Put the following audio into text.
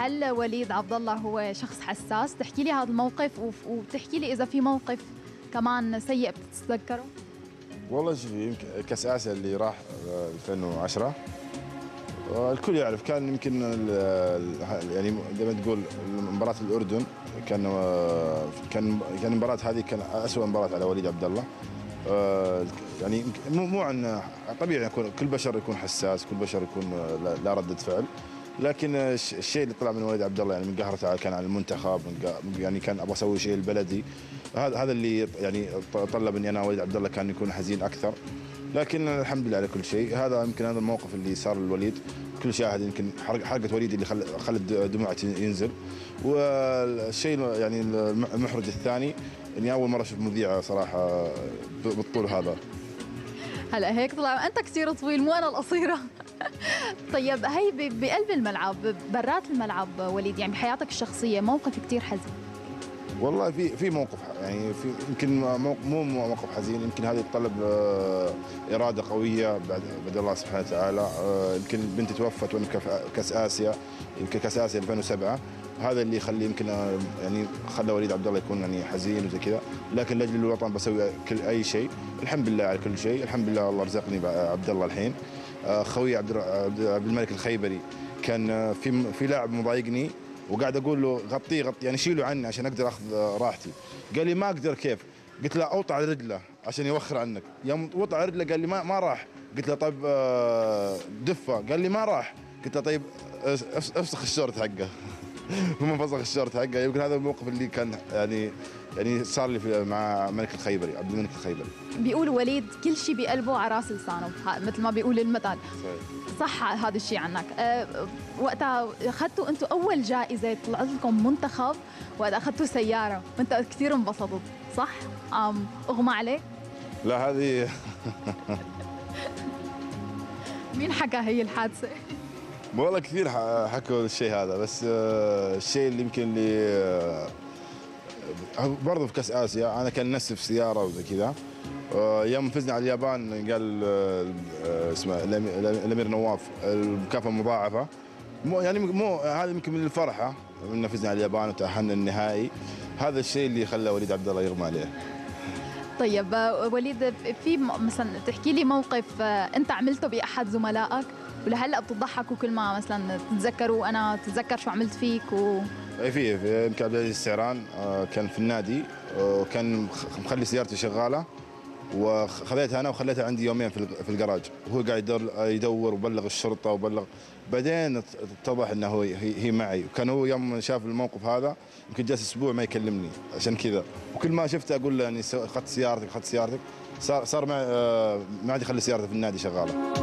هل وليد عبد الله هو شخص حساس؟ تحكي لي هذا الموقف وتحكي لي اذا في موقف كمان سيء بتتذكره. والله شوفي، يمكن كاس اسيا اللي راح 2010 الكل يعرف، كان يمكن يعني زي ما تقول مباراة الأردن كان المباراة هذه كان أسوأ مباراة على وليد عبد الله. يعني مو عن طبيعي يكون كل بشر يكون حساس، كل بشر يكون لا ردة فعل، لكن الشيء اللي طلع من وليد عبد الله يعني من قهرته كان على المنتخب، يعني كان ابغى اسوي شيء البلدي، هذا اللي يعني طلب اني انا وليد عبد الله كان يكون حزين اكثر. لكن الحمد لله على كل شيء. يمكن هذا الموقف اللي صار للوليد كل شاهد، يمكن حرقه وليد اللي خلت دموعه ينزل. والشيء يعني المحرج الثاني اني اول مره اشوف مذيعه صراحه بالطول هذا. هلا هيك طلع انت كثير طويل مو انا القصيره. طيب هي بقلب الملعب برات الملعب وليد، يعني بحياتك الشخصيه موقف كثير حزين. والله في موقف، يعني في يمكن مو موقف حزين، يمكن هذا يتطلب اراده قويه بعد الله سبحانه وتعالى. يمكن بنتي توفت وانا كاس اسيا، يمكن كاس اسيا 2007، هذا اللي يخلي يمكن يعني خلى وليد عبد الله يكون يعني حزين وزي كذا. لكن لاجل الوطن بسوي اي شيء. الحمد لله على كل شيء، الحمد لله الله رزقني بعبد الله الحين. خوي عبد الملك الخيبري كان في لاعب مضايقني وقاعد اقول له غطيه يعني شيله عني عشان اقدر اخذ راحتي. قال لي ما اقدر. كيف؟ قلت له اوطى على رجله عشان يوخر عنك. يوم وطى على رجله قال لي ما راح. قلت له طيب دفه. قال لي ما راح. قلت له طيب افسخ الشورت حقه. هم فسخ الشورت حقه. يمكن هذا الموقف اللي كان يعني صار لي مع ملك الخيبري، عبد الملك الخيبري. بيقولوا وليد كل شيء بقلبه على راس لسانه، مثل ما بيقول المثل. صح هذا الشيء عنك. وقتها اخذتوا انتم اول جائزه، طلعت لكم منتخب وقت اخذتوا سياره وانت كثير انبسطت، صح؟ اغمى عليك؟ لا هذه مين حكى هي الحادثه؟ والله كثير حكوا الشيء هذا، بس الشيء اللي يمكن اللي برضه في كاس اسيا انا كان نفسي في سياره وزي كذا. يوم فزنا على اليابان قال اسمه الامير نواف المكافاه مضاعفه. مو هذا يمكن من الفرحه ان فزنا على اليابان وتاهلنا النهائي. هذا الشيء اللي خلى وليد عبد الله يغمى عليه. طيب وليد، في مثلا تحكي لي موقف انت عملته باحد زملائك ولهلا بتضحكوا كل ما مثلا تتذكروا؟ انا تتذكر شو عملت فيك اي في يمكن عبد العزيز السعران كان في النادي وكان مخلي سيارتي شغاله وخذيتها انا وخليتها عندي يومين في الجراج، وهو قاعد يدور وبلغ الشرطه وبلغ. بعدين اتضح انه هي معي، وكان هو يوم شاف الموقف هذا يمكن جالس اسبوع ما يكلمني عشان كذا. وكل ما شفته اقول له يعني اخذت سيارتك. صار ما عاد يخلي سيارته في النادي شغاله.